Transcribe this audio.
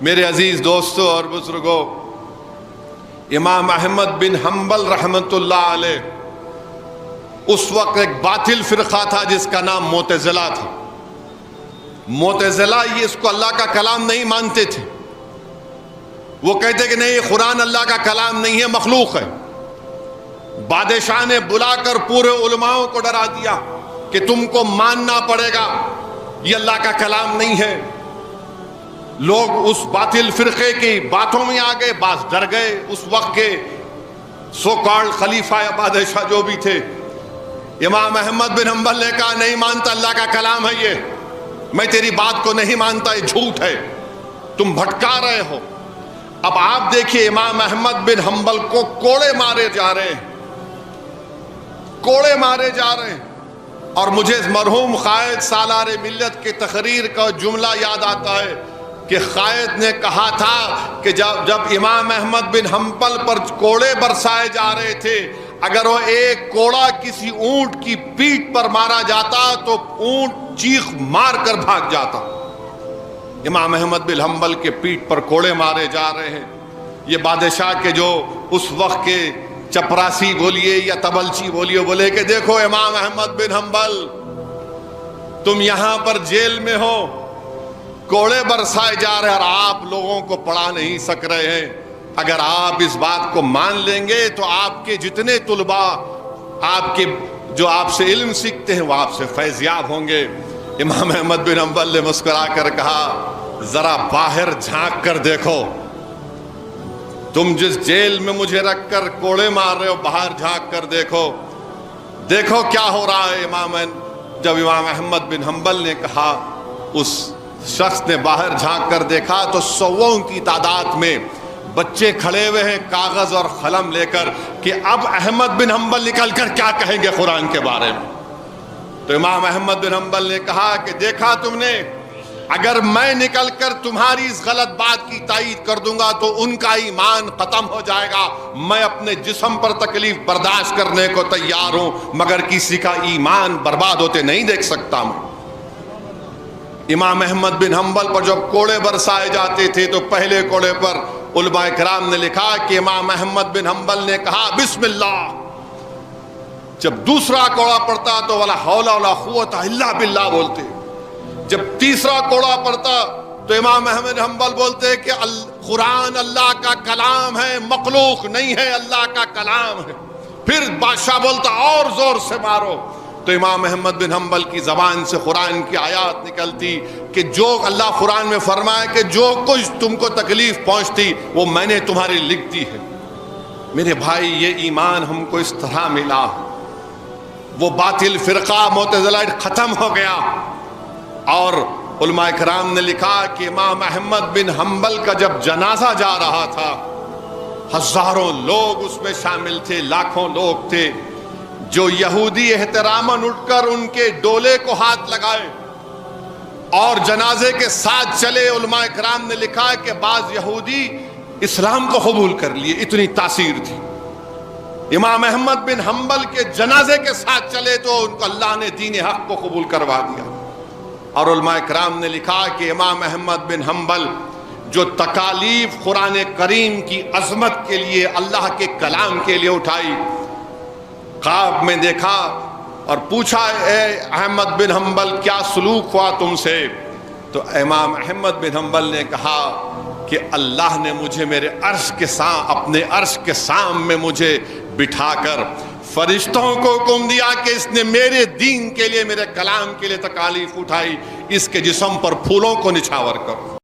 میرے عزیز دوستوں اور بزرگوں، امام احمد بن حنبل رحمۃ اللہ علیہ اس وقت ایک باطل فرقہ تھا جس کا نام معتزلہ تھا۔ معتزلہ یہ اس کو اللہ کا کلام نہیں مانتے تھے، وہ کہتے کہ نہیں، یہ قرآن اللہ کا کلام نہیں ہے، مخلوق ہے۔ بادشاہ نے بلا کر پورے علماؤں کو ڈرا دیا کہ تم کو ماننا پڑے گا، یہ اللہ کا کلام نہیں ہے۔ لوگ اس باطل فرقے کی باتوں میں آ گئے، بعض ڈر گئے۔ اس وقت کے سو کالڈ خلیفہ یا بادشاہ جو بھی تھے، امام احمد بن حنبل نے کہا نہیں مانتا، اللہ کا کلام ہے یہ، میں تیری بات کو نہیں مانتا، یہ جھوٹ ہے، تم بھٹکا رہے ہو۔ اب آپ دیکھیے امام احمد بن حنبل کو کوڑے مارے جا رہے ہیں، کوڑے مارے جا رہے ہیں۔ اور مجھے مرحوم قائد سالار ملت کے تقریر کا جملہ یاد آتا ہے کہ قائد نے کہا تھا کہ جب امام احمد بن حنبل پر کوڑے برسائے جا رہے تھے، اگر وہ ایک کوڑا کسی اونٹ کی پیٹھ پر مارا جاتا تو اونٹ چیخ مار کر بھاگ جاتا۔ امام احمد بن حنبل کے پیٹھ پر کوڑے مارے جا رہے ہیں۔ یہ بادشاہ کے جو اس وقت کے چپراسی بولیے یا تبلچی بولیے، بولے کہ دیکھو امام احمد بن حنبل، تم یہاں پر جیل میں ہو، کوڑے برسائے جا رہے ہیں اور آپ لوگوں کو پڑھا نہیں سک رہے ہیں۔ اگر آپ اس بات کو مان لیں گے تو آپ کے جتنے طلباء آپ کے جو آپ سے علم سیکھتے ہیں وہ آپ سے فیض یاب ہوں گے۔ امام احمد بن حنبل نے مسکرا کر کہا ذرا باہر جھانک کر دیکھو، تم جس جیل میں مجھے رکھ کر کوڑے مار رہے ہو، باہر جھانک کر دیکھو، دیکھو کیا ہو رہا ہے۔ جب امام احمد بن حنبل نے کہا، اس شخص نے باہر جھانک کر دیکھا تو سووں کی تعداد میں بچے کھڑے ہوئے ہیں کاغذ اور قلم لے کر کہ اب احمد بن حنبل نکل کر کیا کہیں گے قرآن کے بارے میں۔ تو امام احمد بن حنبل نے کہا کہ دیکھا تم نے، اگر میں نکل کر تمہاری اس غلط بات کی تائید کر دوں گا تو ان کا ایمان ختم ہو جائے گا۔ میں اپنے جسم پر تکلیف برداشت کرنے کو تیار ہوں، مگر کسی کا ایمان برباد ہوتے نہیں دیکھ سکتا میں۔ امام احمد بن حنبل پر جب کوڑے برسائے جاتے تھے تو پہلے کوڑے پر علماء کرام نے لکھا کہ امام احمد بن حنبل نے کہا بسم اللہ۔ جب دوسرا کوڑا پڑتا تو ولا حول ولا قوت الا باللہ بولتے۔ جب تیسرا کوڑا پڑتا تو امام احمد بن حنبل بولتے کہ قرآن اللہ کا کلام ہے، مخلوق نہیں ہے، اللہ کا کلام ہے۔ پھر بادشاہ بولتا اور زور سے مارو، تو امام احمد بن حنبل کی زبان سے قرآن کی آیات نکلتی کہ جو اللہ قرآن میں فرمائے کہ جو کچھ تم کو تکلیف پہنچتی وہ میں نے تمہاری لکھ دی ہے۔ میرے بھائی، یہ ایمان ہم کو اس طرح ملا، وہ باطل فرقہ معتزلہ ختم ہو گیا۔ اور علماء کرام نے لکھا کہ امام احمد بن حنبل کا جب جنازہ جا رہا تھا، ہزاروں لوگ اس میں شامل تھے، لاکھوں لوگ تھے، جو یہودی احتراماً اٹھ کر ان کے ڈولے کو ہاتھ لگائے اور جنازے کے ساتھ چلے۔ علماء کرام نے لکھا کہ بعض یہودی اسلام کو قبول کر لیے، اتنی تاثیر تھی۔ امام احمد بن حنبل کے جنازے کے ساتھ چلے تو ان کو اللہ نے دین حق کو قبول کروا دیا۔ اور علماء کرام نے لکھا کہ امام احمد بن حنبل جو تکالیف قرآن کریم کی عظمت کے لیے، اللہ کے کلام کے لیے اٹھائی، خواب میں دیکھا اور پوچھا اے احمد بن حنبل کیا سلوک ہوا تم سے؟ تو امام احمد بن حنبل نے کہا کہ اللہ نے مجھے میرے عرش کے سام، اپنے عرش کے سام میں مجھے بٹھا کر فرشتوں کو حکم دیا کہ اس نے میرے دین کے لیے، میرے کلام کے لیے تکالیف اٹھائی، اس کے جسم پر پھولوں کو نچھاور کرو۔